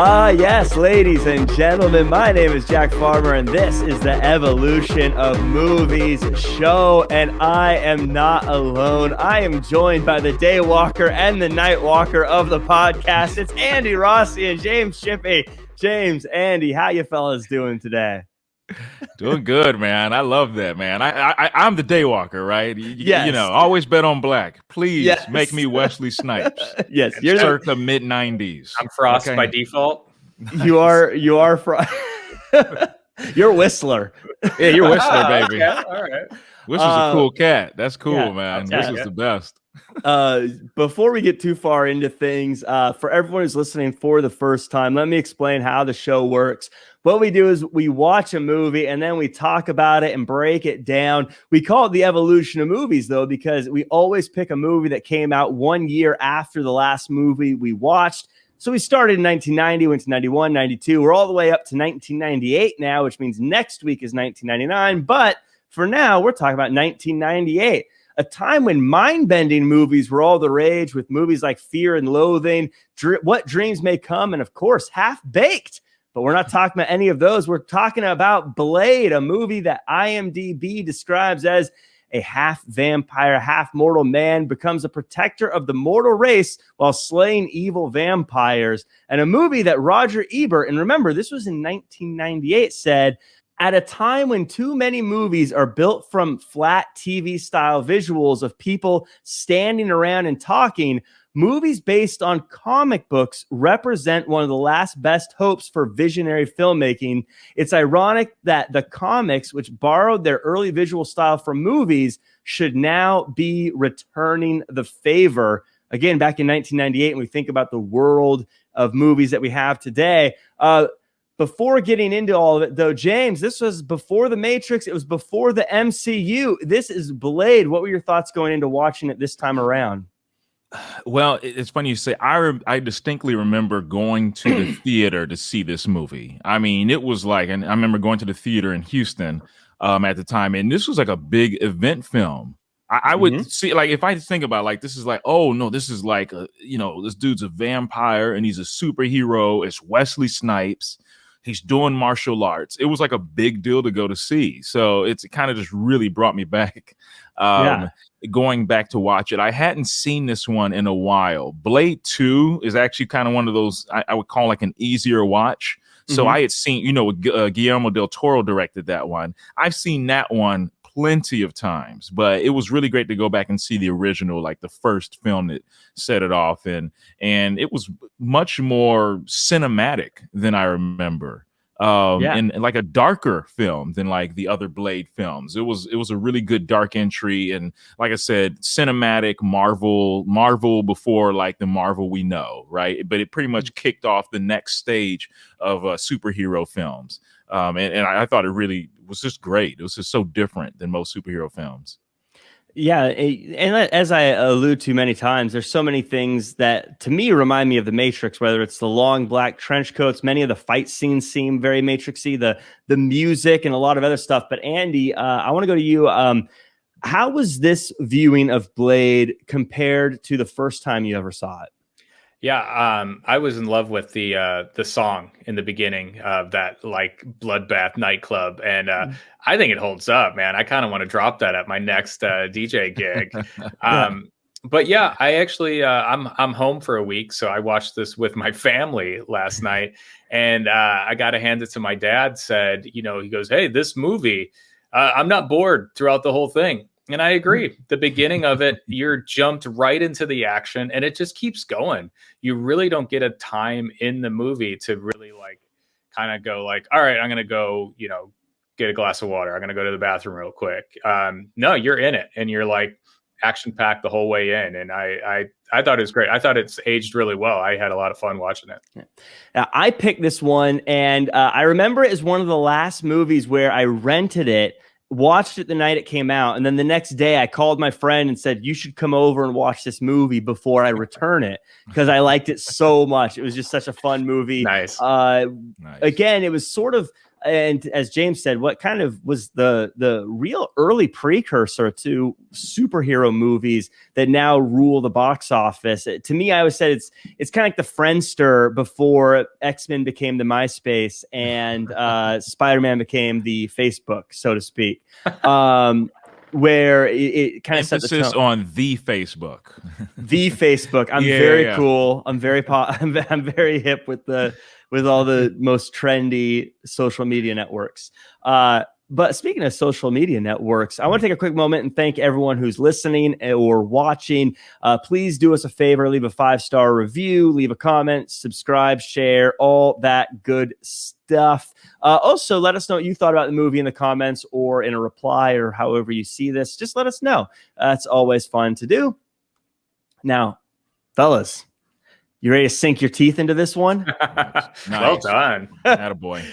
Yes, ladies and gentlemen, my name is Jack Farmer, and this is the Evolution of Movies show, and I am not alone. I am joined by the day walker and the night walker of the podcast. It's Andy Rossi and James Shippey. James, Andy, how you fellas doing today? Doing good, man. I love that, man. I'm the day walker, right? Yes. You know, always bet on black. Please Yes. make me Wesley Snipes. Yes, you're circa mid-90s. I'm Frost by default. You are you're Whistler. Yeah, you're Whistler, baby. Okay. All right. Whistler's a cool cat. That's cool, yeah, man. yeah, Whistler's the best. Before we get too far into things, for everyone who's listening for the first time, let me explain how the show works. What we do is we watch a movie and then we talk about it and break it down. We call it the evolution of movies, though, because we always pick a movie that came out 1 year after the last movie we watched. So we started in 1990, went to 91, 92. We're all the way up to 1998 now, which means next week is 1999. But for now, we're talking about 1998. A time when mind-bending movies were all the rage, with movies like Fear and Loathing, What Dreams May Come, and of course, Half-Baked. But we're not talking about any of those. We're talking about Blade, a movie that IMDb describes as a half-vampire, half-mortal man becomes a protector of the mortal race while slaying evil vampires. And a movie that Roger Ebert, and remember, this was in 1998, said, at a time when too many movies are built from flat TV-style visuals of people standing around and talking, movies based on comic books represent one of the last best hopes for visionary filmmaking. It's ironic that the comics, which borrowed their early visual style from movies, should now be returning the favor. Again, back in 1998, when we think about the world of movies that we have today, before getting into all of it, though, James, this was before The Matrix. It was before the MCU. This is Blade. What were your thoughts going into watching it this time around? Well, it's funny you say. I distinctly remember going to the theater to see this movie. I mean, it was like, and I remember going to the theater in Houston at the time, and this was like a big event film. I would see, like, if I think about, like, this is like, oh no, this is like, this dude's a vampire and he's a superhero. It's Wesley Snipes. He's doing martial arts. It was like a big deal to go to see. So it kind of just really brought me back, going back to watch it. I hadn't seen this one in a while. Blade 2 is actually kind of one of those I would call like an easier watch. So I had seen, Guillermo del Toro directed that one. I've seen that one plenty of times, but it was really great to go back and see the original, like the first film that set it off, and it was much more cinematic than I remember, and like a darker film than like the other Blade films. It was a really good dark entry, and like I said, cinematic Marvel before like the Marvel we know, right? But it pretty much kicked off the next stage of superhero films. And I thought it really was just great. It was just so different than most superhero films. Yeah, and as I allude to many times, there's so many things that to me remind me of the Matrix, whether it's the long black trench coats, many of the fight scenes seem very Matrixy, the music and a lot of other stuff. But Andy, I want to go to you. How was this viewing of Blade compared to the first time you ever saw it? Yeah, I was in love with the song in the beginning of that like bloodbath nightclub, and I think it holds up, man. I kind of want to drop that at my next DJ gig. But yeah, I actually I'm home for a week, so I watched this with my family last night, and I got to hand it to my dad. Said, he goes, "Hey, this movie, I'm not bored throughout the whole thing." And I agree. The beginning of it, you're jumped right into the action and it just keeps going. You really don't get a time in the movie to really like kind of go like, all right, I'm going to go, get a glass of water. I'm going to go to the bathroom real quick. No, you're in it and you're like action packed the whole way in. And I thought it was great. I thought it's aged really well. I had a lot of fun watching it. Now, I picked this one and I remember it as one of the last movies where I rented it, watched it the night it came out, and then the next day I called my friend and said, you should come over and watch this movie before I return it, because I liked it so much. It was just such a fun movie. Nice. Again, it was sort of and as James said, what kind of was the real early precursor to superhero movies that now rule the box office. To me, I always said it's kind of like the Friendster before X-Men became the MySpace and Spider-Man became the Facebook, so to speak. Where it kind of set the tone. On the Facebook. The Facebook. I'm very cool. I'm very I'm very hip with all the most trendy social media networks. But speaking of social media networks, I want to take a quick moment and thank everyone who's listening or watching. Please do us a favor, leave a 5-star review, leave a comment, subscribe, share, all that good stuff. Also, let us know what you thought about the movie in the comments or in a reply or however you see this. Just let us know. That's always fun to do. Now, fellas, you ready to sink your teeth into this one? Nice. Well done. Attaboy.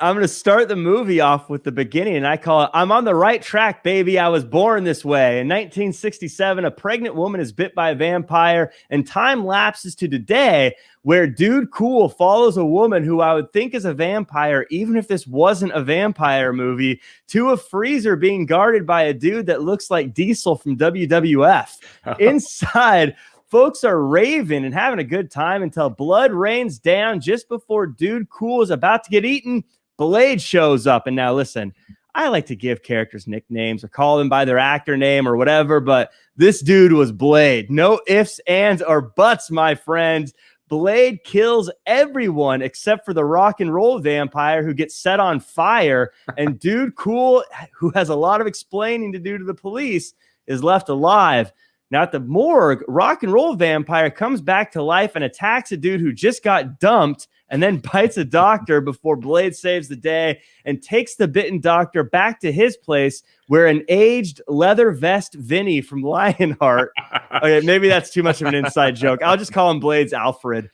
I'm going to start the movie off with the beginning, and I call it, I'm on the right track, baby. I was born this way. In 1967, a pregnant woman is bit by a vampire, and time lapses to today where Dude Cool follows a woman who I would think is a vampire, even if this wasn't a vampire movie, to a freezer being guarded by a dude that looks like Diesel from WWF. Inside, folks are raving and having a good time until blood rains down just before Dude Cool is about to get eaten. Blade shows up. And now listen, I like to give characters nicknames or call them by their actor name or whatever, but this dude was Blade. No ifs, ands, or buts, my friends. Blade kills everyone except for the rock and roll vampire who gets set on fire. And Dude Cool, who has a lot of explaining to do to the police, is left alive. Now at the morgue, rock and roll vampire comes back to life and attacks a dude who just got dumped and then bites a doctor before Blade saves the day and takes the bitten doctor back to his place where an aged leather vest Vinny from Lionheart, okay, maybe that's too much of an inside joke. I'll just call him Blade's Alfred,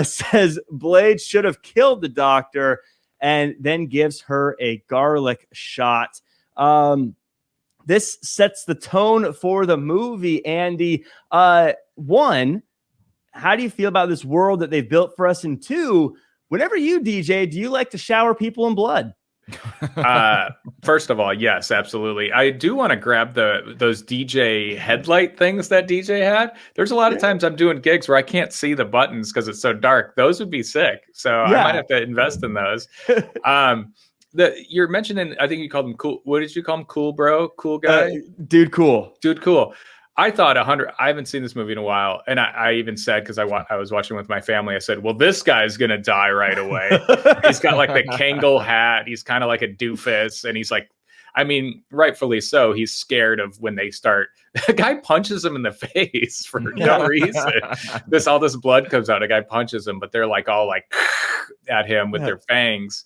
says Blade should have killed the doctor and then gives her a garlic shot. This sets the tone for the movie, Andy. One, how do you feel about this world that they've built for us? And two, whenever you DJ, do you like to shower people in blood? First of all, yes, absolutely. I do want to grab those DJ headlight things that DJ had. There's a lot of times I'm doing gigs where I can't see the buttons because it's so dark. Those would be sick. So I might have to invest in those. You're mentioning, I think you called him cool. What did you call him? Cool bro? Cool guy? Dude Cool. Dude Cool. I thought I haven't seen this movie in a while. And I even said, because I was watching with my family, I said, well, this guy's going to die right away. He's got like the Kangol hat. He's kind of like a doofus. And he's like, I mean, rightfully so. He's scared of when they start. The guy punches him in the face for no reason. All this blood comes out. A guy punches him, but they're like all like at him with their fangs.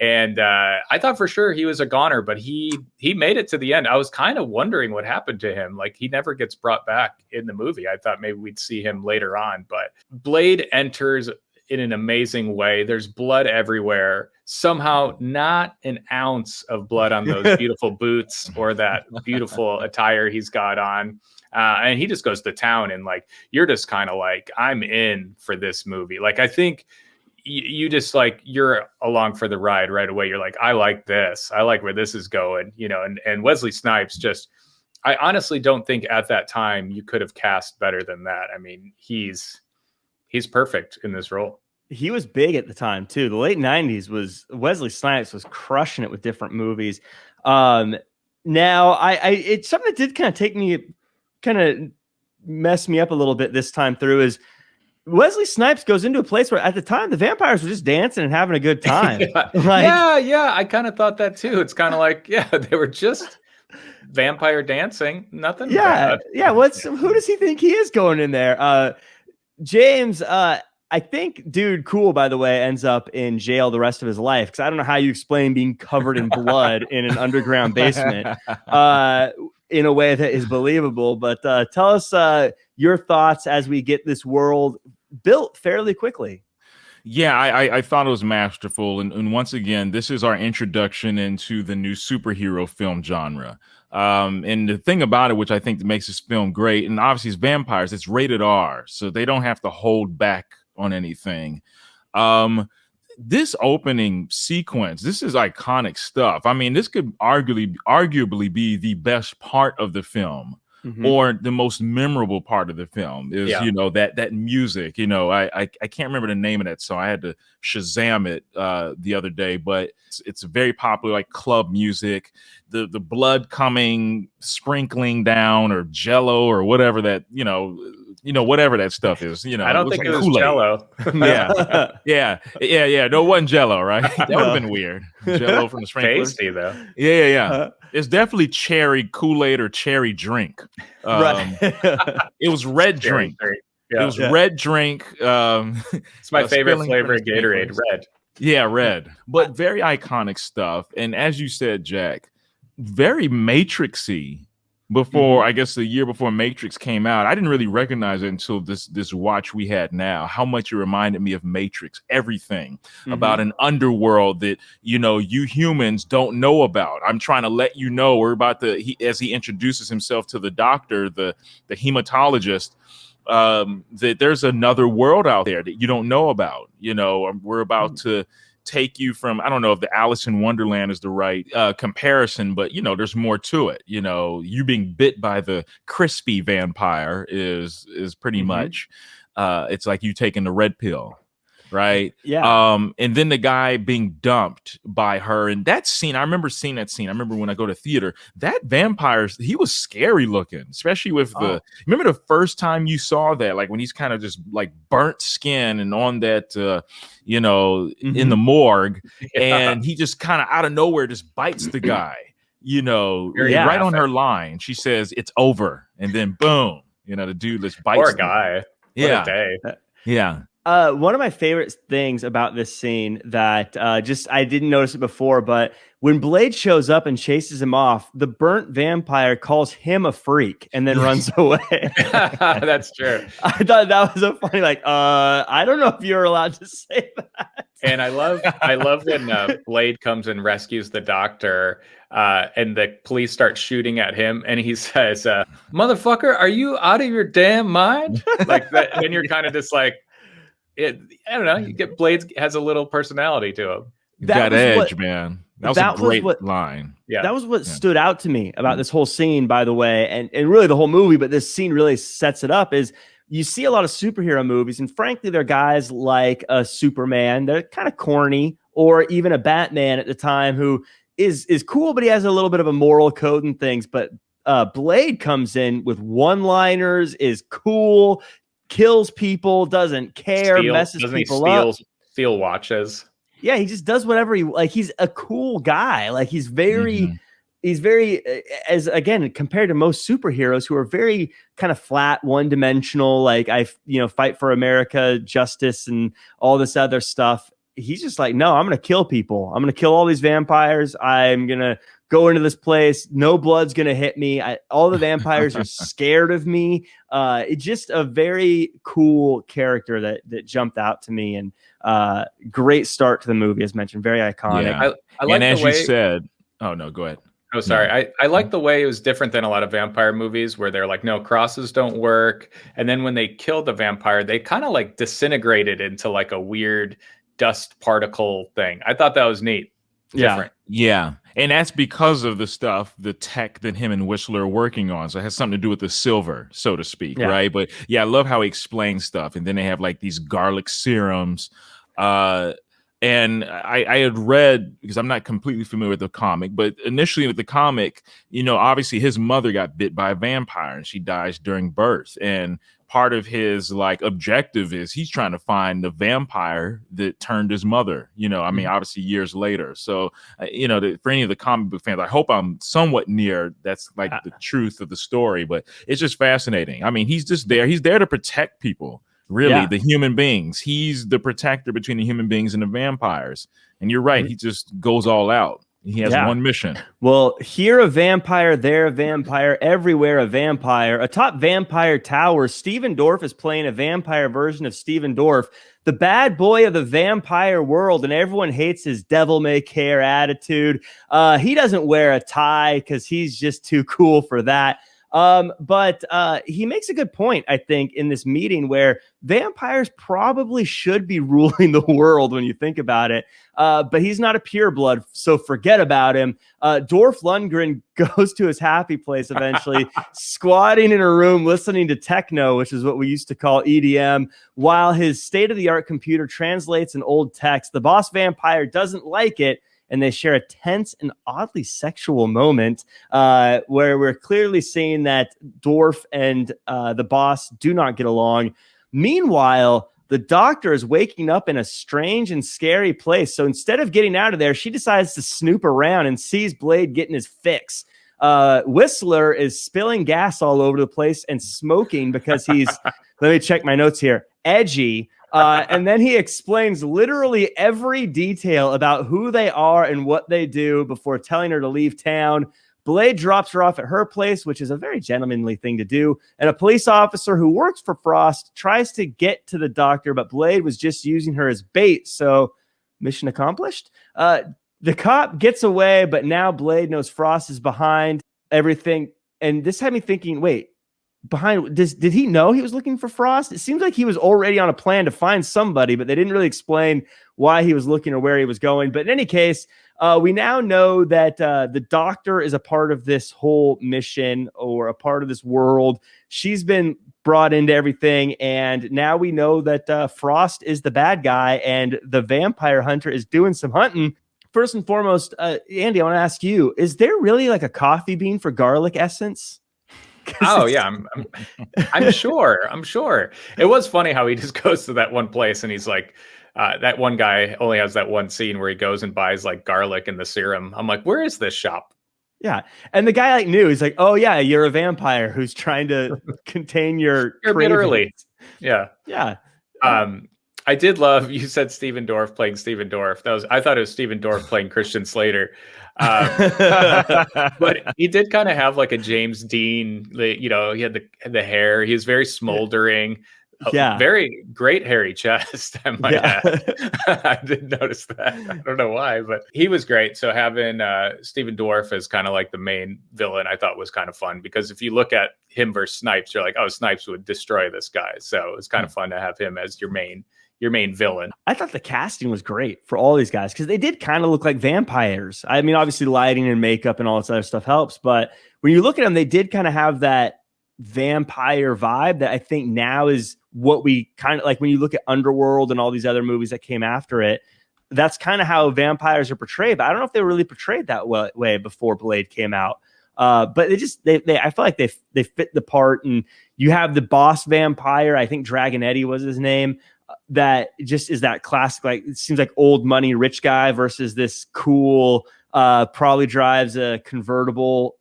And I thought for sure he was a goner, but he made it to the end. I was kind of wondering what happened to him. Like, he never gets brought back in the movie. I thought maybe we'd see him later on. But Blade enters in an amazing way. There's blood everywhere. Somehow not an ounce of blood on those beautiful boots or that beautiful attire he's got on. And he just goes to town. And, like, you're just kind of like, I'm in for this movie. Like, I think you just like, you're along for the ride right away. You're like, I like this. I like where this is going, you know, and Wesley Snipes just, I honestly don't think at that time you could have cast better than that. I mean, he's perfect in this role. He was big at the time too. The late 90s was Wesley Snipes was crushing it with different movies. Now it's something that did kind of mess me up a little bit this time through is Wesley Snipes goes into a place where at the time the vampires were just dancing and having a good time. Yeah. I kind of thought that too. It's kind of like, they were just vampire dancing. Nothing. Bad. Yeah. Who does he think he is going in there? James, I think Dude Cool, by the way, ends up in jail the rest of his life. Because I don't know how you explain being covered in blood in an underground basement in a way that is believable. But tell us your thoughts as we get this world built fairly quickly. Yeah, I thought it was masterful. And once again, this is our introduction into the new superhero film genre. And the thing about it, which I think makes this film great, and obviously it's vampires, it's rated R, so they don't have to hold back on anything. this opening sequence, this is iconic stuff. I mean, this could arguably be the best part of the film. Mhm. Or the most memorable part of the film is, Yeah. you know, that music. You know, I can't remember the name of that song. I had to Shazam it the other day, but it's very popular, like club music. The blood coming, sprinkling down, or Jello, or whatever that whatever that stuff is. You know, I don't looks think like it was Kool-Aid. Jello. Yeah. No, it wasn't Jello, right? That would have been weird. Jello from the sprinklers. Tasty though. Yeah. It's definitely cherry Kool-Aid or cherry drink. Right. It was red Cherry drink. drink. Yeah. It was red drink. It's my favorite spilling flavor from of the Gatorade, sprinklers. red. Yeah, red. But very iconic stuff. And as you said, Jack, very Matrixy. Before, I guess the year before Matrix came out, I didn't really recognize it until this watch we had now, how much it reminded me of Matrix. Everything about an underworld that, you know, you humans don't know about. I'm trying to let you know. We're about to, as he introduces himself to the doctor, the hematologist, that there's another world out there that you don't know about. You know, we're about to take you from, I don't know if the Alice in Wonderland is the right comparison, but you know, there's more to it. You know, you being bit by the crispy vampire is pretty much it's like you taking the red pill, right? Yeah. And then the guy being dumped by her, and that scene, I remember seeing that scene. I remember when I go to theater, that vampire, he was scary looking, especially with remember the first time you saw that, like when he's kind of just like burnt skin and on that in the morgue, and he just kind of out of nowhere just bites the guy, you know, right on her line. She says it's over, and then boom, you know, the dude just bites. Poor guy. What a day. Yeah. One of my favorite things about this scene that I didn't notice it before, but when Blade shows up and chases him off, the burnt vampire calls him a freak and then runs away. That's true. I thought that was a funny, like, I don't know if you're allowed to say that. And I love when Blade comes and rescues the doctor, and the police start shooting at him, and he says, "Motherfucker, are you out of your damn mind?" Like that, and you're kind of just like, I don't know. You get Blade has a little personality to him. Got edge, man. That was a great line. Yeah, that was what stood out to me about this whole scene, by the way, and really the whole movie. But this scene really sets it up. Is you see a lot of superhero movies, and frankly, they're guys like a Superman. They're kind of corny, or even a Batman at the time who is cool, but he has a little bit of a moral code and things. But Blade comes in with one-liners, is cool, kills people, doesn't care, messes people up. Steal watches. Yeah, he just does whatever he like. He's a cool guy. Like he's very, as again compared to most superheroes who are very kind of flat, one-dimensional. Like I fight for America, justice, and all this other stuff. He's just like, no, I'm gonna kill people. I'm gonna kill all these vampires. I'm gonna go into this place. No blood's gonna hit me. All the vampires are scared of me. It's just a very cool character that jumped out to me, and great start to the movie, as mentioned, very iconic. Yeah. I like and as the way, you said, oh no, go ahead. Oh, sorry. I like the way it was different than a lot of vampire movies where they're like, no, crosses don't work. And then when they killed the vampire, they kind of like disintegrated into like a weird dust particle thing. I thought that was neat. Different. Yeah. And that's because of the tech that him and Whistler are working on. So it has something to do with the silver, so to speak, right? But yeah, I love how he explains stuff. And then they have like these garlic serums. And I had read, because I'm not completely familiar with the comic, but initially with the comic, you know, obviously his mother got bit by a vampire and she dies during birth. And part of his like objective is he's trying to find the vampire that turned his mother, you know, I mean, obviously years later. So, you know, for any of the comic book fans, I hope I'm somewhat near that's like the truth of the story, but it's just fascinating. I mean, he's just there. He's there to protect people, really, the human beings. He's the protector between the human beings and the vampires. And you're right. He just goes all out. He has one mission. Well, here a vampire, there a vampire, everywhere a vampire. Atop Vampire Tower, Stephen Dorff is playing a vampire version of Stephen Dorff, the bad boy of the vampire world, and everyone hates his devil-may-care attitude. He doesn't wear a tie because he's just too cool for that. But he makes a good point, I think, in this meeting where vampires probably should be ruling the world when you think about it. But he's not a pureblood, so forget about him. Dorf Lundgren goes to his happy place eventually, squatting in a room listening to techno, which is what we used to call EDM, while his state-of-the-art computer translates an old text. The boss vampire doesn't like it, and they share a tense and oddly sexual moment where we're clearly seeing that Dorf and the boss do not get along. Meanwhile, the doctor is waking up in a strange and scary place. So instead of getting out of there, she decides to snoop around and sees Blade getting his fix. Whistler is spilling gas all over the place and smoking because he's, let me check my notes here, edgy. And then he explains literally every detail about who they are and what they do before telling her to leave town. Blade drops her off at her place, which is a very gentlemanly thing to do. And a police officer who works for Frost tries to get to the doctor, but Blade was just using her as bait. So mission accomplished. The cop gets away, but now Blade knows Frost is behind everything. And this had me thinking, wait, did he know he was looking for Frost? It seems like he was already on a plan to find somebody, but they didn't really explain why he was looking or where he was going. But in any case, we now know that the doctor is a part of this whole mission or a part of this world. She's been brought into everything, and now we know that Frost is the bad guy and the vampire hunter is doing some hunting. First and foremost, Andy, I want to ask you, is there really like a coffee bean for garlic essence? Oh yeah, I'm sure. I'm sure. It was funny how he just goes to that one place and he's like, that one guy only has that one scene where he goes and buys like garlic and the serum. I'm like, where is this shop? Yeah. And the guy like knew, he's like, oh yeah, you're a vampire who's trying to contain your You're a bit early. Yeah. Yeah. I did love, you said Stephen Dorff playing Stephen Dorff. I thought it was Stephen Dorff playing Christian Slater. But he did kind of have like a James Dean, he had the hair. He was very smoldering. Yeah. Very great hairy chest, I might add. I did notice that. I don't know why, but he was great. So having Stephen Dorff as kind of like the main villain, I thought was kind of fun, because if you look at him versus Snipes, you're like, oh, Snipes would destroy this guy. So it's kind of fun to have him as your main villain. I thought the casting was great for all these guys because they did kind of look like vampires. I mean, obviously lighting and makeup and all this other stuff helps, but when you look at them, they did kind of have that vampire vibe that I think now is what we kind of like when you look at Underworld and all these other movies that came after it. That's kind of how vampires are portrayed, but I don't know if they were really portrayed that way before Blade came out. But they I feel like they fit the part. And you have the boss vampire, I think Dragon Eddie was his name, that just is that classic, like it seems like old money rich guy versus this cool probably drives a convertible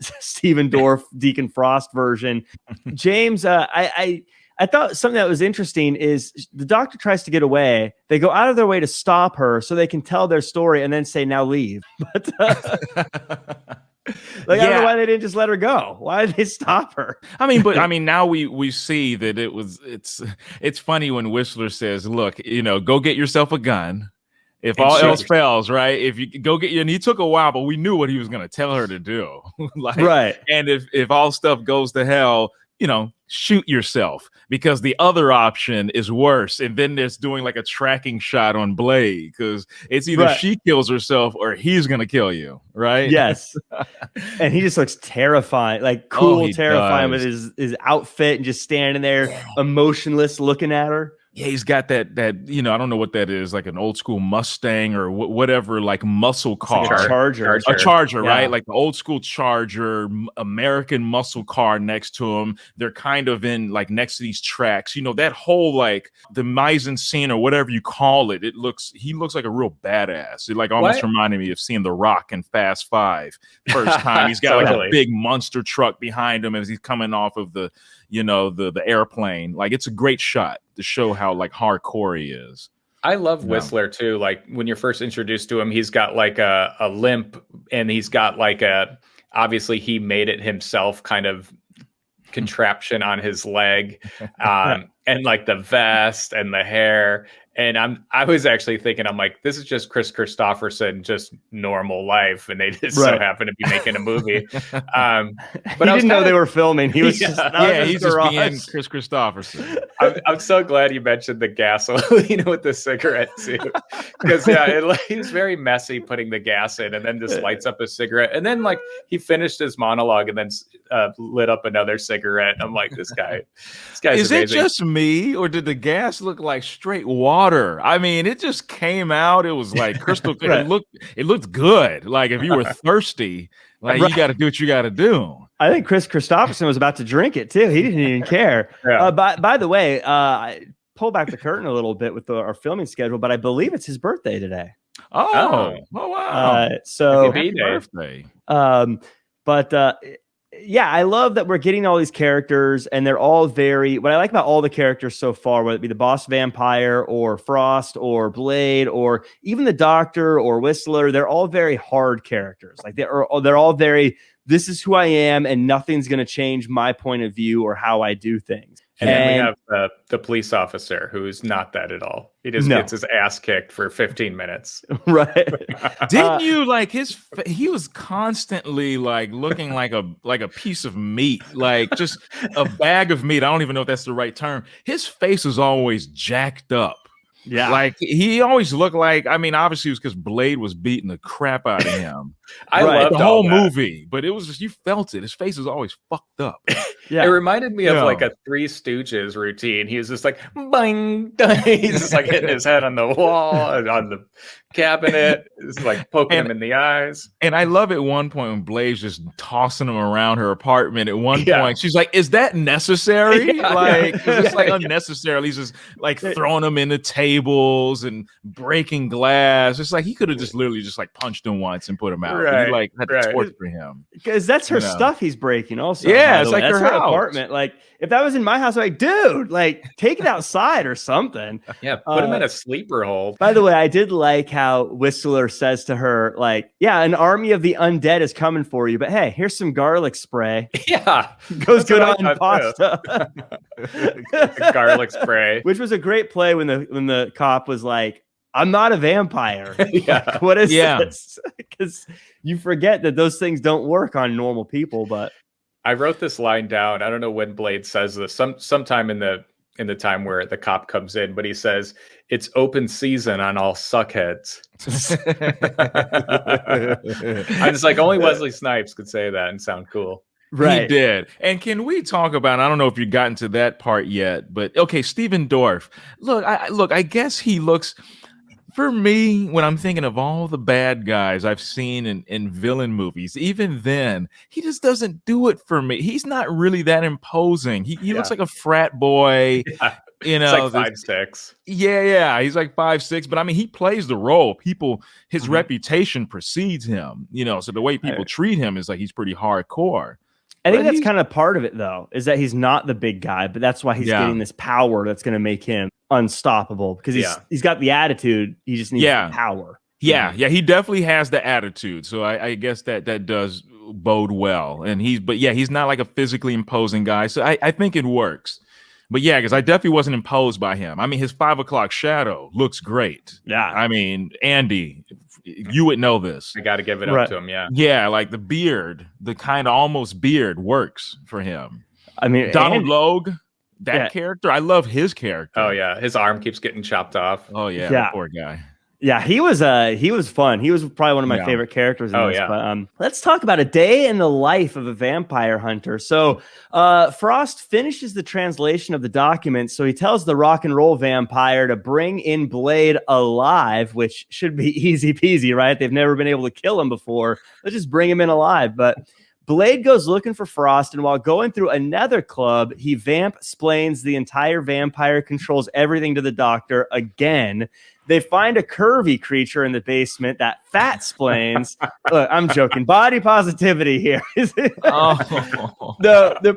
Stephen Dorff Deacon Frost version. James, I thought something that was interesting is the doctor tries to get away. They go out of their way to stop her so they can tell their story and then say, now leave. But I don't know why they didn't just let her go. Why did they stop her? Now we see that it's funny when Whistler says, look, go get yourself a gun. If all else fails, right? If you go get you, and he took a while, but we knew what he was going to tell her to do. Right. And if all stuff goes to hell, shoot yourself, because the other option is worse. And then there's doing like a tracking shot on Blade, because it's either she kills herself or he's going to kill you. Right. Yes. And he just looks terrifying, like terrifying with his outfit and just standing there emotionless looking at her. Yeah, he's got that I don't know what that is, like an old school Mustang or whatever, like muscle car. Like a Charger, right? Like the old school Charger, American muscle car next to him. They're kind of in like next to these tracks. That whole like the mise en scene or whatever you call it. He looks like a real badass. It like almost reminded me of seeing The Rock in Fast Five. First time he's got like a big monster truck behind him as he's coming off of the airplane. Like it's a great shot to show how like hardcore he is. I love Whistler too. Like when you're first introduced to him, he's got like a limp, and he's got like obviously he made it himself kind of contraption on his leg, and like the vest and the hair. And I was actually thinking, I'm like, this is just Chris Christopherson, just normal life, and they just so Right. happen to be making a movie. But But he I was didn't know kinda- they were filming. He was Yeah. just that was Yeah, his he's just garage. being Chris Christopherson. I'm so glad you mentioned the gasoline with the cigarette too, because he was very messy putting the gas in, and then just lights up a cigarette, and then like he finished his monologue and then lit up another cigarette. I'm like, this guy's Is amazing. it just me, or did the gas look like straight water? I mean, it just came out. It was like crystal clear. Right. It looked good. Like if you were thirsty, like Right. you got to do what you got to do. I think Chris Christopherson was about to drink it too. He didn't even care. Yeah. By the way, I pull back the curtain a little bit with our filming schedule, but I believe it's his birthday today. Oh wow! So Happy Happy birthday. Yeah, I love that we're getting all these characters, and they're all what I like about all the characters so far, whether it be the boss vampire or Frost or Blade or even the Doctor or Whistler, they're all very hard characters. Like they're all very, this is who I am, and nothing's going to change my point of view or how I do things. And then we have the police officer who's not that at all. He just gets his ass kicked for 15 minutes. Right. Didn't you like he was constantly like looking like a piece of meat, like just a bag of meat. I don't even know if that's the right term. His face was always jacked up. Yeah. Like he always looked like, I mean, obviously it was because Blade was beating the crap out of him. I loved the whole all that. movie, but it was just, you felt it. His face was always fucked up. Yeah. It reminded me of like a Three Stooges routine. He was just like, bang, bang. He's just like hitting his head on the wall, on the cabinet. It's like poking him in the eyes. And I love at one point when Blade's just tossing him around her apartment. At one point, she's like, "Is that necessary? It's like unnecessarily." He's just like throwing him into tables and breaking glass. It's like he could have just literally just like punched him once and put him out. Right, He like had to torture him because that's her stuff he's breaking. Also, yeah, it's like that's her apartment. Like if that was in my house, I'm like, dude, like take it outside or something. Yeah, put him in a sleeper hold. By the way, I did like how Whistler says to her, like, yeah, an army of the undead is coming for you, but hey, here's some garlic spray. Yeah. Goes good on pasta. Garlic spray. Which was a great play when the cop was like, I'm not a vampire. Yeah. Like, what is this? Because you forget that those things don't work on normal people, but I wrote this line down. I don't know when Blade says this. Sometime in the time where the cop comes in, but he says it's open season on all suckheads. I'm just like, only Wesley Snipes could say that and sound cool. right. He did. And can we talk about, I don't know if you've gotten to that part yet, but okay, Stephen Dorff. Look, I guess he looks, for me, when I'm thinking of all the bad guys I've seen in villain movies, even then, he just doesn't do it for me. He's not really that imposing. He looks like a frat boy. Yeah. You know, it's like 5'6". Yeah, he's like 5'6", but I mean, he plays the role. His reputation precedes him, you know, so the way people treat him is like he's pretty hardcore. I think that's kind of part of it, though, is that he's not the big guy, but that's why he's getting this power that's going to make him unstoppable because he's got the attitude. He just needs the power. Yeah, he definitely has the attitude. So I guess that does bode well. And he's not like a physically imposing guy. So I think it works. But yeah, because I definitely wasn't imposed by him. I mean, his 5 o'clock shadow looks great. Yeah. I mean, Andy, you would know this. I got to give it up to him. Yeah. Yeah, like the beard, the kind of almost beard works for him. I mean, Donald Logue, that character, I love his character. Oh yeah, his arm keeps getting chopped off. Oh yeah. Poor guy. Yeah, he was fun. He was probably one of my favorite characters in this. Yeah. But let's talk about a day in the life of a vampire hunter. So Frost finishes the translation of the document. So he tells the rock and roll vampire to bring in Blade alive, which should be easy peasy, right? They've never been able to kill him before. Let's just bring him in alive. But Blade goes looking for Frost, and while going through another club, he vamp-splains the entire vampire, controls everything to the doctor again. They find a curvy creature in the basement that fat-splains. Look, I'm joking. Body positivity here. The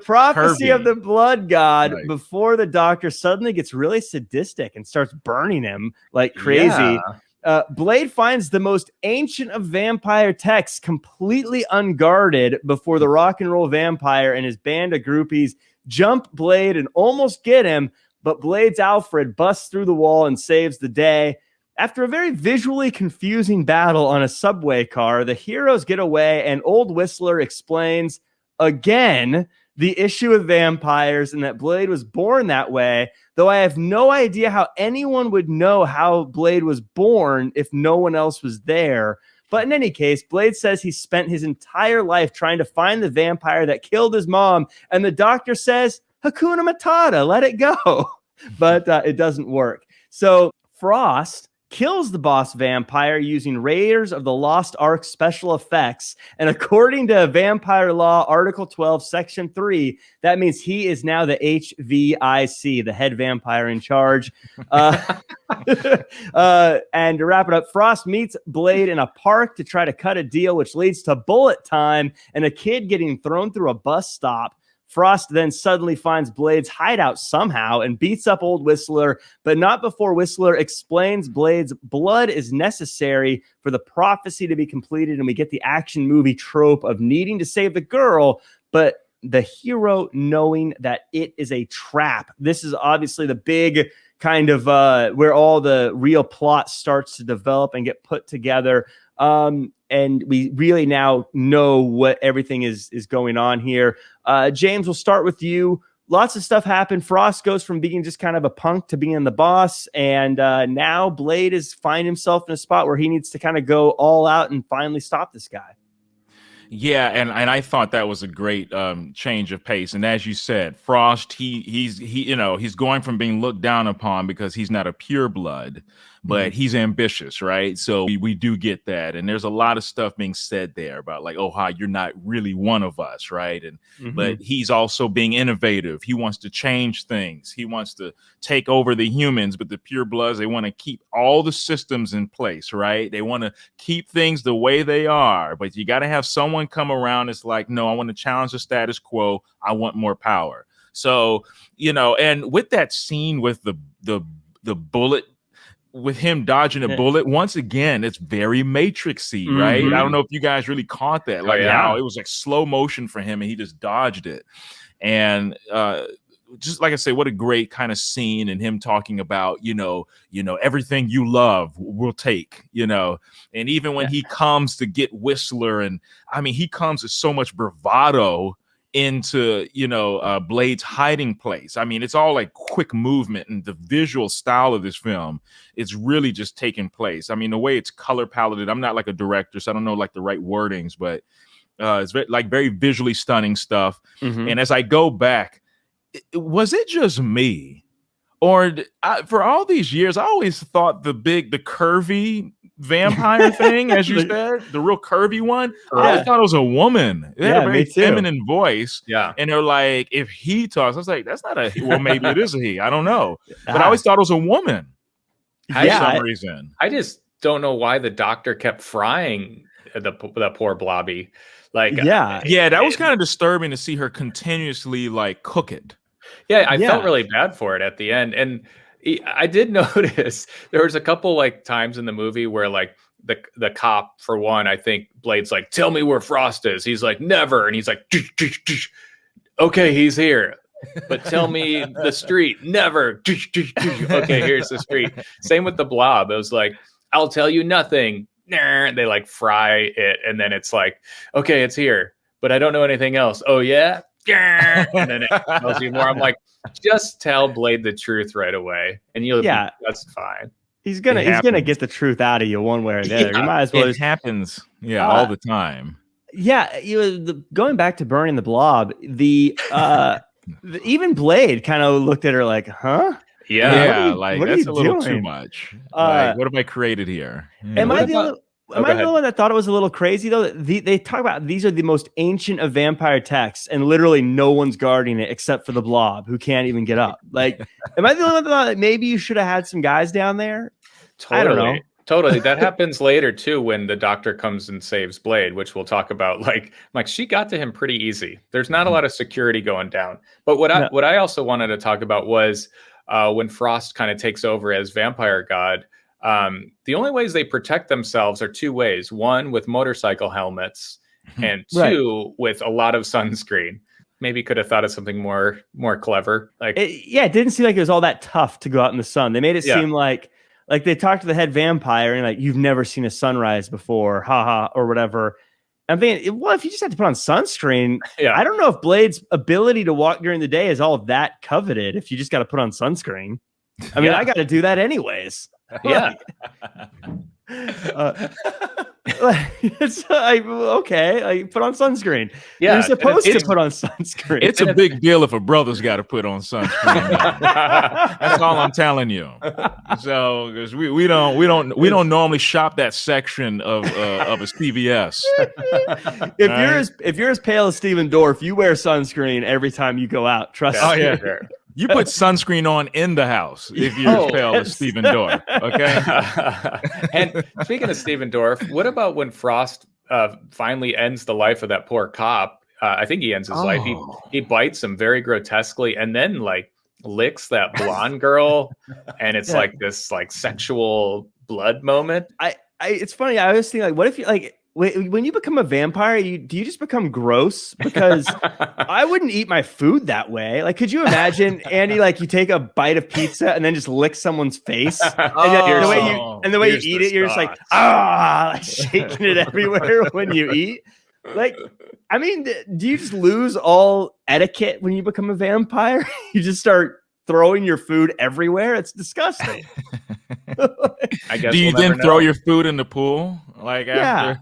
prophecy of the blood god before the doctor suddenly gets really sadistic and starts burning him like crazy. Yeah. Blade finds the most ancient of vampire texts completely unguarded before the rock and roll vampire and his band of groupies jump Blade and almost get him. but Blade's Alfred busts through the wall and saves the day. After a very visually confusing battle on a subway car, the heroes get away, and Old Whistler explains again the issue with vampires and that Blade was born that way, though I have no idea how anyone would know how Blade was born if no one else was there. But in any case, Blade says he spent his entire life trying to find the vampire that killed his mom, and the doctor says, Hakuna Matata, let it go. But it doesn't work. So Frost kills the boss vampire using Raiders of the Lost Ark special effects. And according to Vampire Law, Article 12, Section 3, that means he is now the HVIC, the head vampire in charge. And to wrap it up, Frost meets Blade in a park to try to cut a deal, which leads to bullet time and a kid getting thrown through a bus stop. Frost then suddenly finds Blade's hideout somehow and beats up Old Whistler, but not before Whistler explains Blade's blood is necessary for the prophecy to be completed, and we get the action movie trope of needing to save the girl, but the hero knowing that it is a trap. This is obviously the big kind of where all the real plot starts to develop and get put together. And we really now know what everything is going on here. James, we'll start with you. Lots of stuff happened. Frost goes from being just kind of a punk to being the boss. And now Blade is finding himself in a spot where he needs to kind of go all out and finally stop this guy. Yeah, and I thought that was a great change of pace. And as you said, Frost, he's going from being looked down upon because he's not a pureblood, but he's ambitious, right? So we do get that. And there's a lot of stuff being said there about like, oh, how you're not really one of us, right? And but he's also being innovative. He wants to change things. He wants to take over the humans, but the purebloods, they want to keep all the systems in place, right? They want to keep things the way they are, but you got to have someone come around. It's like, no, I want to challenge the status quo. I want more power. So, and with that scene with the bullet, with him dodging a bullet, once again, it's very Matrix-y, right? I don't know if you guys really caught that. Like, how it was like slow motion for him and he just dodged it. And just like I say, what a great kind of scene, and him talking about, everything you love we'll take, and even when he comes to get Whistler, and I mean, he comes with so much bravado into Blade's hiding place. I mean, it's all like quick movement, and the visual style of this film, it's really just taking place. I mean, the way it's color paletted, I'm not like a director, so I don't know like the right wordings, but it's very visually stunning stuff. And as I go back, was it just me, or for all these years I always thought the curvy vampire thing, as you said, the real curvy one, I always thought it was a woman. They had a very feminine voice, and they're like, if he talks, I was like, that's not a well, maybe it is a he, I don't know, but I always thought it was a woman for some reason. I just don't know why the doctor kept frying the poor Blobby. Like, that was kind of disturbing to see her continuously like cook it. I felt really bad for it at the end. And I did notice there was a couple like times in the movie where like the cop, for one, I think Blade's like, tell me where Frost is. He's like, never. And he's like, okay, he's here. But tell me the street. Never. Okay, here's the street. Same with the Blob. It was like, I'll tell you nothing. They like fry it. And then it's like, okay, it's here, but I don't know anything else. Oh, yeah. And then it tells you more. I'm like, just tell Blade the truth right away, and that's fine. He's gonna get the truth out of you one way or the other. You might as well. It happens, all the time. Going back to burning the Blob, even Blade kind of looked at her like, huh? Like that's a little too much. Like, what have I created here? Am I the only one that thought it was a little crazy, though? They talk about these are the most ancient of vampire texts, and literally no one's guarding it except for the Blob, who can't even get up. Like, am I the only one that thought that maybe you should have had some guys down there? Totally. I don't know. Totally. That happens later, too, when the doctor comes and saves Blade, which we'll talk about. Like she got to him pretty easy. There's not a lot of security going down. But what I also wanted to talk about was when Frost kind of takes over as vampire god. The only ways they protect themselves are two ways. One, with motorcycle helmets, and two, with a lot of sunscreen. maybe could have thought of something more clever. Like, it didn't seem like it was all that tough to go out in the sun. They made it seem like they talked to the head vampire and like, you've never seen a sunrise before, haha, or whatever. I'm thinking, well, if you just had to put on sunscreen, I don't know if Blade's ability to walk during the day is all that coveted. If you just got to put on sunscreen, I mean, I got to do that anyways. Yeah. It's okay. I put on sunscreen. Yeah, you're supposed to put on sunscreen. It's a big deal if a brother's got to put on sunscreen. That's all I'm telling you. So because we don't normally shop that section of a CVS. If you're as pale as Steven Dorf, you wear sunscreen every time you go out. Trust me. Oh yeah. You put sunscreen on in the house if you're pale as Steven Dorf, okay? And speaking of Steven Dorf, what about when Frost finally ends the life of that poor cop? I think he ends his life. He bites him very grotesquely and then like licks that blonde girl, and it's like this like sexual blood moment. It's funny. I always think like, what if you like when you become a vampire, do you just become gross? Because I wouldn't eat my food that way. Like, could you imagine, Andy, like you take a bite of pizza and then just lick someone's face? And the way you eat it, you're just like, like shaking it everywhere when you eat. Like, I mean, do you just lose all etiquette when you become a vampire? You just start throwing your food everywhere? It's disgusting. I guess. Do you then throw your food in the pool? Like after,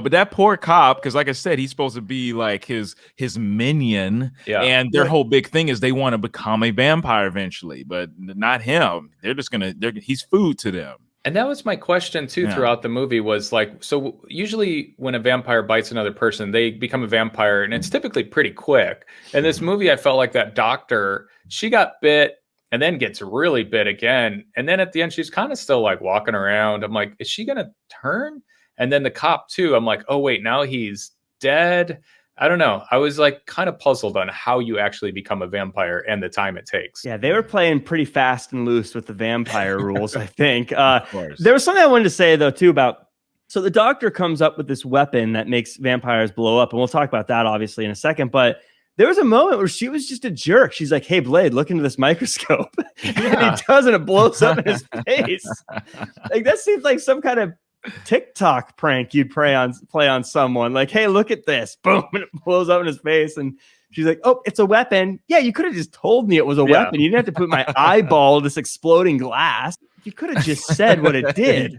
but that poor cop, because like I said, he's supposed to be like his minion, and their whole big thing is they want to become a vampire eventually, but not him. He's food to them. And that was my question too throughout the movie was like, so usually when a vampire bites another person, they become a vampire, and it's typically pretty quick. In this movie, I felt like that doctor, she got bit and then gets really bit again. And then at the end, she's kind of still like walking around. I'm like, is she going to turn? And then the cop too, I'm like, oh wait, now he's dead. I don't know. I was like kind of puzzled on how you actually become a vampire and the time it takes. Yeah, they were playing pretty fast and loose with the vampire rules, I think. There was something I wanted to say though too about, so the doctor comes up with this weapon that makes vampires blow up. And we'll talk about that obviously in a second, but there was a moment where she was just a jerk. She's like, hey, Blade, look into this microscope. And he does, and it blows up in his face. Like, that seems like some kind of TikTok prank you'd play on someone. Like, hey, look at this. Boom, and it blows up in his face. And she's like, oh, it's a weapon. Yeah, you could have just told me it was a weapon. You didn't have to put my eyeball in this exploding glass. You could have just said what it did.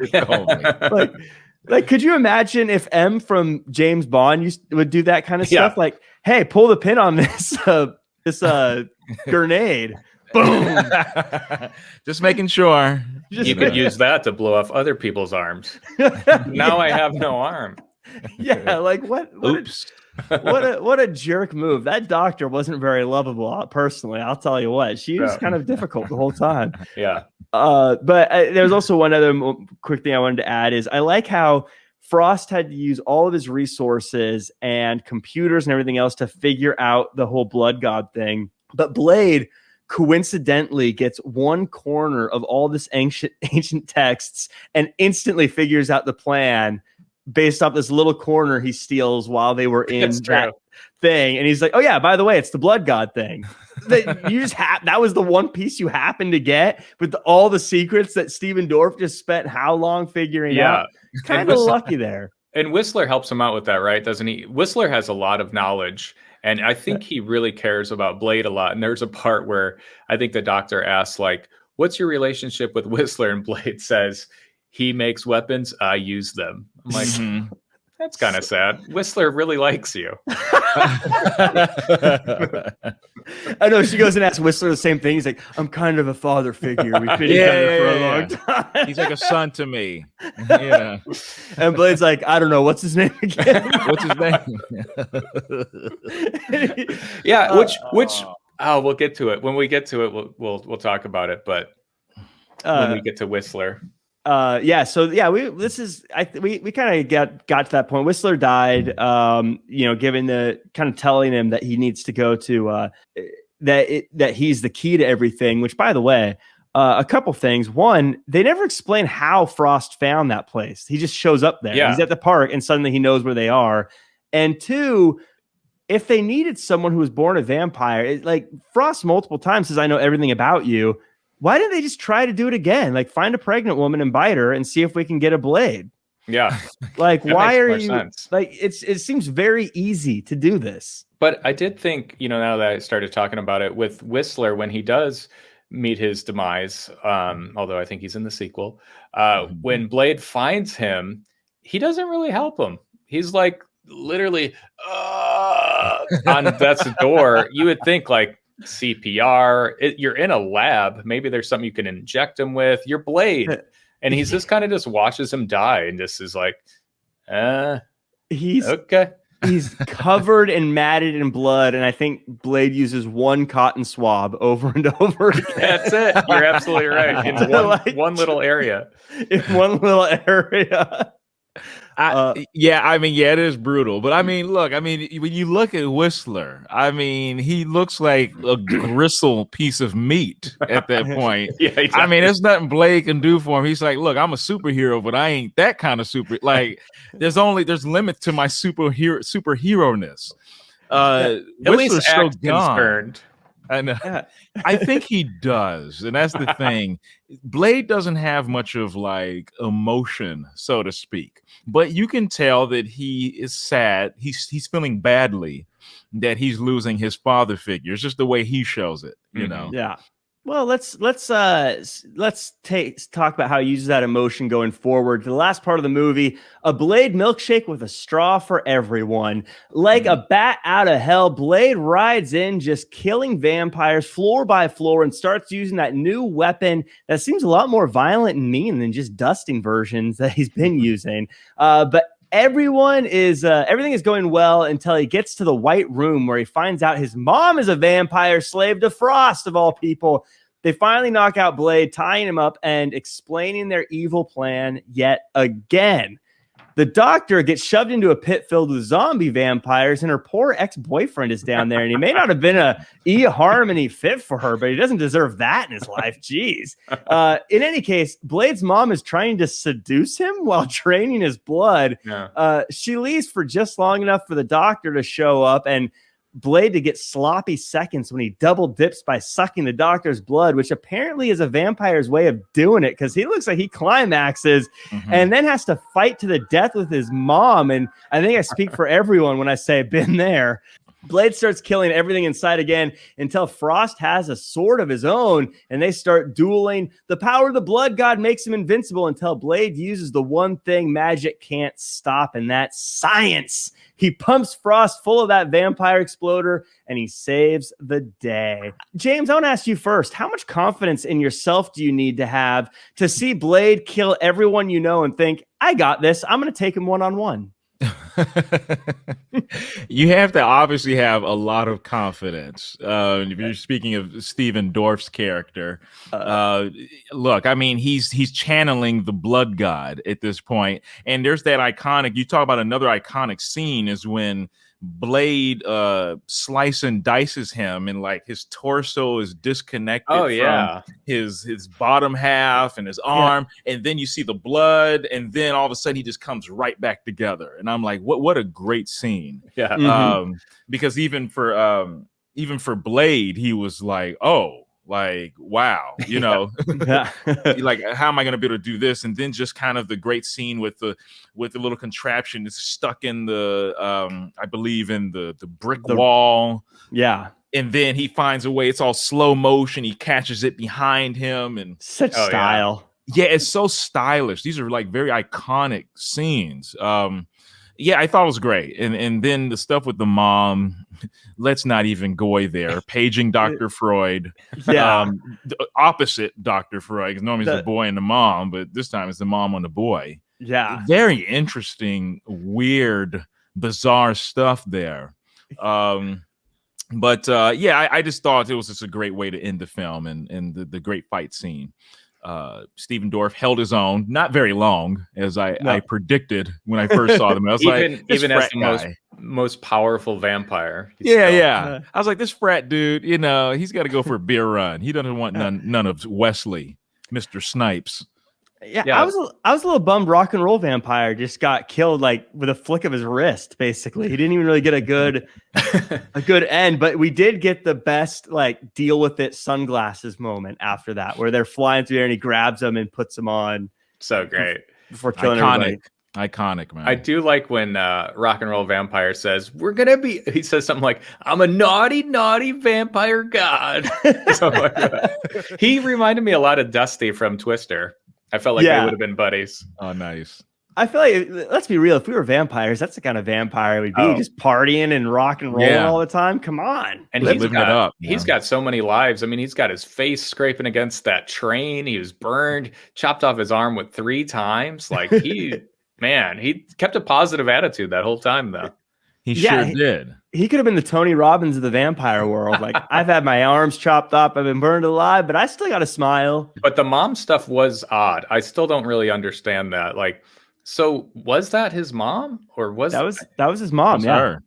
Like, could you imagine if M from James Bond would do that kind of stuff? Like, hey, pull the pin on this grenade. Boom. Just making sure. You could use that to blow off other people's arms. Now I have no arm. Yeah, like what? Oops. What a jerk move. That doctor wasn't very lovable, personally. I'll tell you what. She was kind of difficult the whole time. Yeah. But there's also one other quick thing I wanted to add is I like how Frost had to use all of his resources and computers and everything else to figure out the whole blood god thing. But Blade coincidentally gets one corner of all this ancient texts and instantly figures out the plan based off this little corner he steals while they were in that thing. And he's like, oh yeah, by the way, it's the blood god thing. That was the one piece you happened to get with all the secrets that Steven Dorf just spent how long figuring out. Kind of lucky there. And Whistler helps him out with that, right? Doesn't he? Whistler has a lot of knowledge, and I think he really cares about Blade a lot. And there's a part where I think the doctor asks, like, what's your relationship with Whistler? And Blade says, he makes weapons, I use them. I'm like, that's kind of sad. Whistler really likes you. I know. She goes and asks Whistler the same thing. He's like, I'm kind of a father figure. We've been together for a long time. He's like a son to me. Yeah. And Blade's like, I don't know. What's his name again? What's his name? Yeah. We'll get to it. When we get to it, we'll talk about it. But when we get to Whistler. We kind of got to that point. Whistler died, given the kind of telling him that he needs to go to that he's the key to everything, which, by the way, a couple things. One, they never explain how Frost found that place. He just shows up there. He's at the park and suddenly he knows where they are. And two, if they needed someone who was born a vampire, like Frost multiple times says, I know everything about you. Why didn't they just try to do it again? Like find a pregnant woman and bite her and see if we can get a blade. Yeah. Like, That why makes are more you sense. like, it seems very easy to do this. But I did think, now that I started talking about it with Whistler, when he does meet his demise, although I think he's in the sequel, when Blade finds him, he doesn't really help him. He's like literally on death's door. You would think like CPR, you're in a lab. Maybe there's something you can inject him with. You're Blade. And he's just kind of just watches him die and just is like, he's okay. He's covered and matted in blood, and I think Blade uses one cotton swab over and over again. That's it. You're absolutely right. In one little area. In one little area. It is brutal. But I mean, look, when you look at Whistler, he looks like a gristle piece of meat at that point. Yeah, exactly. There's nothing Blade can do for him. He's like, look, I'm a superhero, but I ain't that kind of super. Like, there's limits to my superhero-ness. At least act concerned. I know. Yeah. I think he does, and that's the thing. Blade doesn't have much of like emotion, so to speak, but you can tell that he is sad. He's feeling badly that he's losing his father figure. It's just the way he shows it, you know. Yeah. Well, let's talk about how he uses that emotion going forward. To the last part of the movie, a Blade milkshake with a straw for everyone. Like a bat out of hell, Blade rides in, just killing vampires floor by floor, and starts using that new weapon that seems a lot more violent and mean than just dusting versions that he's been using. But everything is going well until he gets to the White Room, where he finds out his mom is a vampire slave to Frost, of all people. They finally knock out Blade, tying him up and explaining their evil plan yet again. The doctor gets shoved into a pit filled with zombie vampires, and her poor ex-boyfriend is down there. And he may not have been a eHarmony fit for her, but he doesn't deserve that in his life. Jeez. In any case, Blade's mom is trying to seduce him while draining his blood. Yeah. She leaves for just long enough for the doctor to show up and Blade to get sloppy seconds when he double dips by sucking the doctor's blood, which apparently is a vampire's way of doing it, because he looks like he climaxes and then has to fight to the death with his mom. And I think I speak for everyone when I say been there. Blade starts killing everything in sight again until Frost has a sword of his own and they start dueling. The power of the blood god makes him invincible until Blade uses the one thing magic can't stop, and that's science. He pumps Frost full of that vampire exploder and he saves the day. James, I want to ask you first, how much confidence in yourself do you need to have to see Blade kill everyone you know and think, I got this, I'm going to take him one-on-one? You have to obviously have a lot of confidence. If you're speaking of Stephen Dorf's character, look, he's channeling the blood god at this point, and there's that iconic. You talk about another iconic scene is when Blade slice and dices him, and like his torso is disconnected from his bottom half and his arm, and then you see the blood, and then all of a sudden he just comes right back together, and I'm like, what a great scene. Because even for Blade, he was like, like, wow, like, how am I going to be able to do this? And then just kind of the great scene with the little contraption that's stuck in the, I believe in the brick wall. Yeah. And then he finds a way. It's all slow motion. He catches it behind him, and such style. Yeah, it's so stylish. These are like very iconic scenes. I thought it was great. And then the stuff with the mom, let's not even go there. Paging Dr. Freud. Yeah. Opposite Dr. Freud, because normally it's the boy and the mom, but this time it's the mom and the boy. Yeah. Very interesting, weird, bizarre stuff there. I just thought it was just a great way to end the film, and the great fight scene. Stephen Dorff held his own, not very long, as I predicted when I first saw them. I was even as the most powerful vampire. I was like, this frat dude, he's got to go for a beer run. He doesn't want none of Wesley, Mr. Snipes. Yeah, Yeah. I was a little bummed. Rock and Roll Vampire just got killed like with a flick of his wrist. Basically, he didn't even really get a good end. But we did get the best like deal with it sunglasses moment after that, where they're flying through there and he grabs them and puts them on. So great. Before killing everybody. Iconic, man. I do like when Rock and Roll Vampire says, he says something like, I'm a naughty, naughty vampire god. Something like that. He reminded me a lot of Dusty from Twister. I felt like they would have been buddies. Oh, nice. I feel like, let's be real, if we were vampires, that's the kind of vampire we'd be, just partying and rock and rolling all the time. Come on. And he's got so many lives. I mean, he's got his face scraping against that train. He was burned, chopped off his arm 3 times. Like he kept a positive attitude that whole time, though. He sure did. He could have been the Tony Robbins of the vampire world. Like, I've had my arms chopped off, I've been burned alive, but I still got a smile. But the mom stuff was odd. I still don't really understand that. Like, so was that his mom, or was that was his mom? Yeah, her.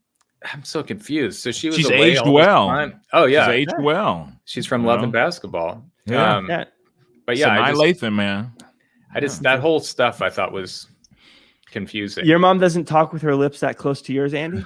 I'm so confused. So she's away aged well. Oh yeah, she's aged well. She's from Love and Basketball. Yeah, but yeah, Sanaa Lathan, man. That whole stuff I thought was confusing. Your mom doesn't talk with her lips that close to yours, Andy?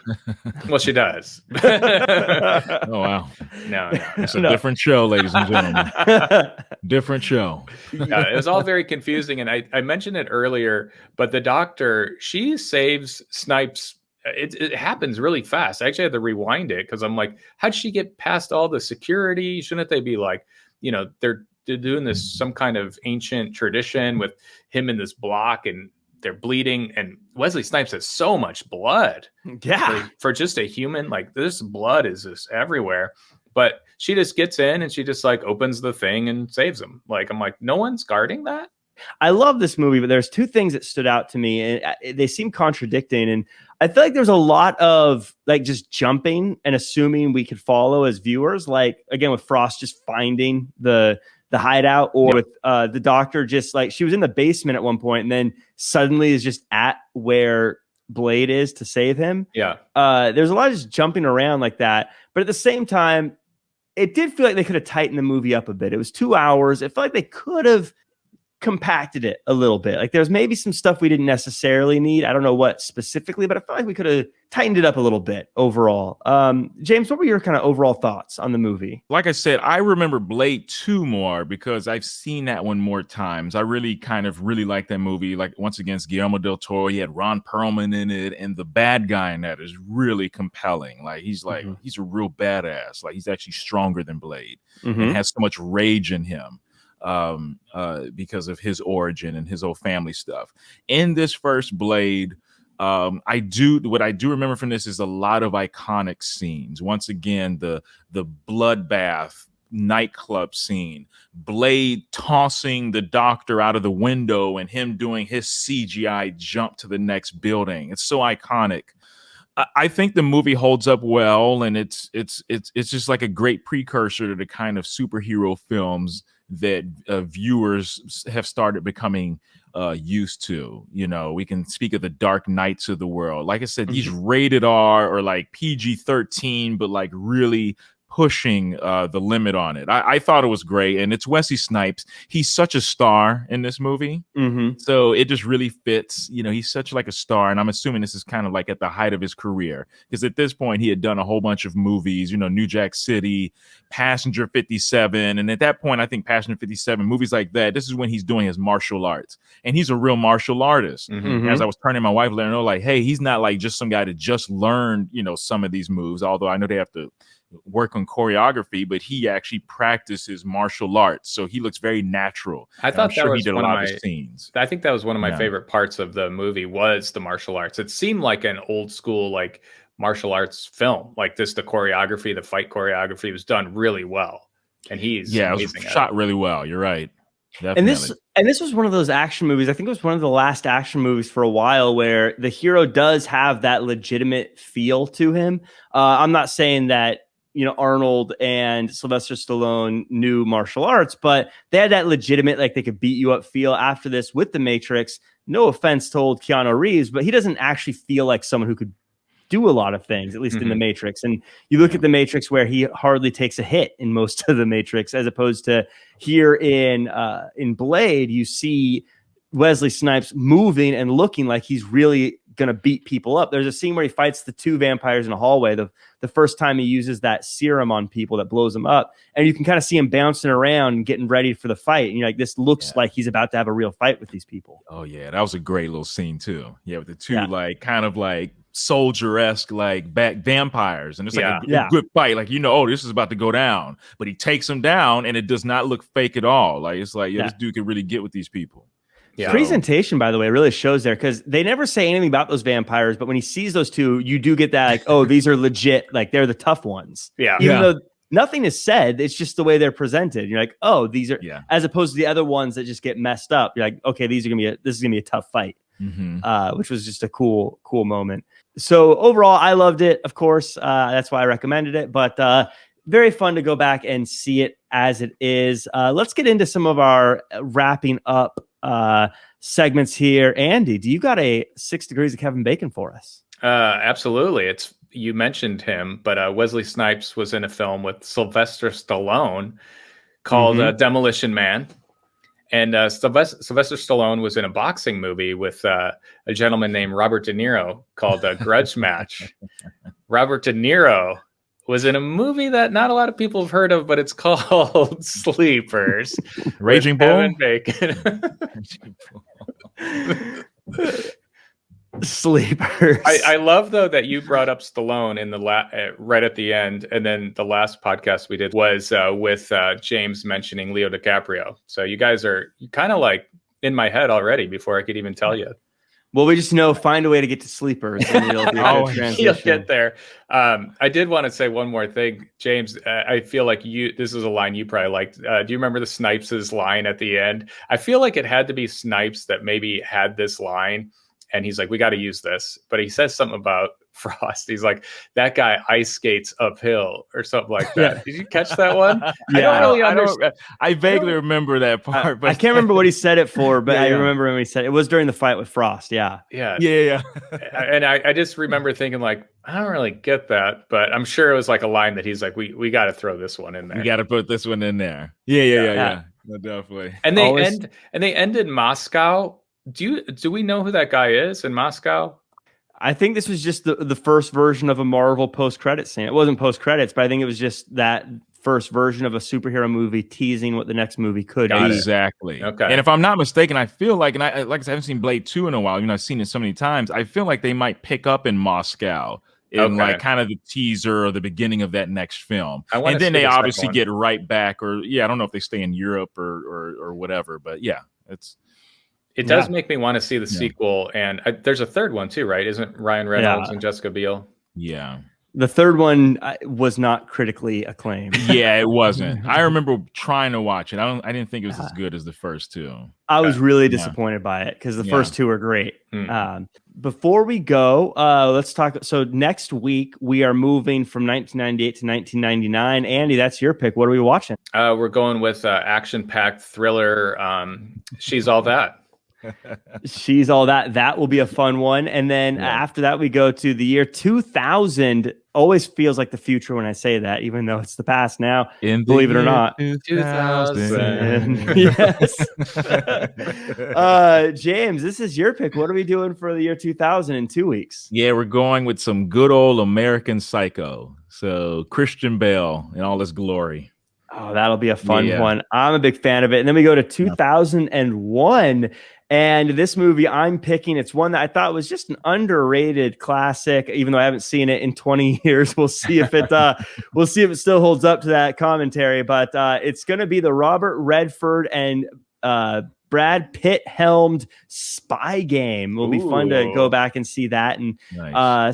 Well, she does. Oh wow, no, it's a different show, ladies and gentlemen. Different show. It was all very confusing, and I mentioned it earlier, but the doctor, she saves Snipes. It happens really fast. I actually had to rewind it because I'm like, how'd she get past all the security? Shouldn't they be like, they're doing this some kind of ancient tradition with him in this block and they're bleeding, and Wesley Snipes has so much blood. Yeah. For just a human, like this blood is just everywhere. But she just gets in and she just like opens the thing and saves him. Like, I'm like, no one's guarding that. I love this movie, but there's 2 things that stood out to me, and they seem contradicting. And I feel like there's a lot of like just jumping and assuming we could follow as viewers. Like again, with Frost just finding the hideout, or with the doctor just like, she was in the basement at one point and then suddenly is just at where Blade is to save him. Yeah. There's a lot of just jumping around like that. But at the same time, it did feel like they could have tightened the movie up a bit. It was 2 hours. It felt like they could have compacted it a little bit. Like there's maybe some stuff we didn't necessarily need. I don't know what specifically, but I felt like we could have tightened it up a little bit overall. James, what were your kind of overall thoughts on the movie? Like I said, I remember Blade 2 more because I've seen that one more times. I really like that movie. Like once again, it's Guillermo del Toro. He had Ron Perlman in it, and the bad guy in that is really compelling. Like he's he's a real badass. Like he's actually stronger than Blade and has so much rage in him. Because of his origin and his whole family stuff. In this first Blade, what I do remember from this is a lot of iconic scenes. Once again, the bloodbath nightclub scene, Blade tossing the doctor out of the window and him doing his CGI jump to the next building. It's so iconic. I think the movie holds up well, and it's just like a great precursor to the kind of superhero films that viewers have started becoming used to. We can speak of the Dark Knights of the world. Like I said, these rated R or like PG-13, but like really pushing the limit on it. I thought it was great, and it's Wesley Snipes. He's such a star in this movie, so it just really fits. He's such like a star, and I'm assuming this is kind of like at the height of his career, because at this point he had done a whole bunch of movies. New Jack City, Passenger 57, and at that point, I think Passenger 57, movies like that. This is when he's doing his martial arts, and he's a real martial artist. As I was turning my wife, letting her know, like, hey, he's not like just some guy that just learned, some of these moves. Although I know they have to work on choreography, but he actually practices martial arts, so he looks very natural. I thought that was he did one a of lot my of scenes. I think that was one of my favorite parts of the movie was the martial arts. It seemed like an old school like martial arts film. Like this, the choreography, the fight choreography was done really well, and he's it was shot really well. You're right. Definitely. And this was one of those action movies. I think it was one of the last action movies for a while where the hero does have that legitimate feel to him. I'm not saying that Arnold and Sylvester Stallone knew martial arts, but they had that legitimate, like they could beat you up feel after this with The Matrix. No offense to old Keanu Reeves, but he doesn't actually feel like someone who could do a lot of things, at least in The Matrix. And you look at The Matrix where he hardly takes a hit in most of The Matrix, as opposed to here in Blade, you see Wesley Snipes moving and looking like he's really going to beat people up. There's a scene where he fights the 2 vampires in a hallway. The first time he uses that serum on people that blows them up. And you can kind of see him bouncing around and getting ready for the fight. And you're like, this looks like he's about to have a real fight with these people. Oh, yeah. That was a great little scene, too. Yeah, with the 2, like, kind of like soldier-esque, like, back vampires. And it's like a good fight. Like, oh, this is about to go down. But he takes them down, and it does not look fake at all. Like, it's like, this dude can really get with these people. Yeah. Presentation, by the way, really shows there because they never say anything about those vampires, but when he sees those 2, you do get that like, oh, these are legit, like they're the tough ones. Yeah. Even though nothing is said, it's just the way they're presented. You're like, oh, these are as opposed to the other ones that just get messed up. You're like, okay, this is gonna be a tough fight. Which was just a cool moment. So overall, I loved it. Of course, that's why I recommended it. But very fun to go back and see it as it is. Let's get into some of our wrapping up segments here. Andy, do you got a 6 Degrees of Kevin Bacon for us? Absolutely. You mentioned him, but Wesley Snipes was in a film with Sylvester Stallone called Demolition Man. And Sylvester Stallone was in a boxing movie with a gentleman named Robert De Niro called Grudge Match. Robert De Niro was in a movie that not a lot of people have heard of, but it's called Sleepers. Raging Bull? Kevin Bacon. Sleepers. I love, though, that you brought up Stallone in the right at the end. And then the last podcast we did was with James mentioning Leo DiCaprio. So you guys are kind of like in my head already before I could even tell you. Well, we just find a way to get to Sleepers. And you'll get there. I did want to say one more thing, James. I feel like this is a line you probably liked. Do you remember the Snipes' line at the end? I feel like it had to be Snipes that maybe had this line. And he's like, we got to use this. But he says something about Frost. He's like, that guy ice skates uphill or something like that. Did you catch that one? I vaguely remember that part. But I can't remember what he said it for, but I remember when he said it was during the fight with Frost. Yeah. And I just remember thinking like, I don't really get that, but I'm sure it was like a line that he's like, we got to throw this one in there. We got to put this one in there. Yeah. No, definitely. And they end in Moscow. Do we know who that guy is in Moscow? I think this was just the first version of a Marvel post-credit scene. It wasn't post-credits, but I think it was just that first version of a superhero movie teasing what the next movie could be. Exactly. Okay. And if I'm not mistaken, I feel like, and I haven't seen Blade 2 in a while, I've seen it so many times, I feel like they might pick up in Moscow in like kind of the teaser or the beginning of that next film. And then they obviously get right back, or I don't know if they stay in Europe or whatever, but it does make me want to see the sequel, and there's a third one too, right? Isn't Ryan Reynolds and Jessica Biel? Yeah. The third one was not critically acclaimed. Yeah, it wasn't. I remember trying to watch it. I didn't think it was as good as the first 2. I was really disappointed by it because the first 2 were great. Before we go, let's talk. So next week we are moving from 1998 to 1999. Andy, that's your pick. What are we watching? We're going with action-packed thriller. She's All That. She's All That. That will be a fun one. And then after that, we go to the year 2000. Always feels like the future when I say that, even though it's the past now. Believe it or not. 2000. Yes. James, this is your pick. What are we doing for the year 2000 in 2 weeks? Yeah, we're going with some good old American Psycho. So Christian Bale in all his glory. Oh, that'll be a fun one. I'm a big fan of it. And then we go to 2001. And this movie I'm picking, it's one that I thought was just an underrated classic, even though I haven't seen it in 20 years. We'll see if it still holds up to that commentary. But it's going to be the Robert Redford and Brad Pitt helmed Spy Game. Will be fun to go back and see that and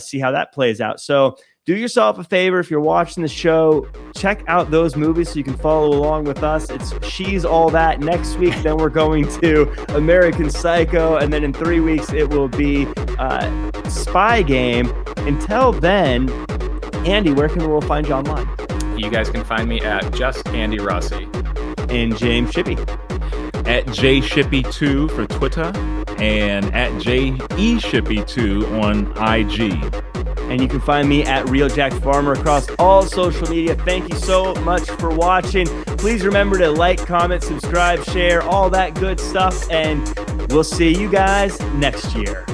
see how that plays out. So do yourself a favor if you're watching the show, check out those movies so you can follow along with us. It's She's All That next week. Then we're going to American Psycho. And then in 3 weeks, it will be Spy Game. Until then, Andy, where can we find you online? You guys can find me at Just Andy Rossi. And James Shippey. At JShippey2 for Twitter and at JeShippey2 on IG. And you can find me at Real Jack Farmer across all social media. Thank you so much for watching. Please remember to like, comment, subscribe, share, all that good stuff. And We'll see you guys next year.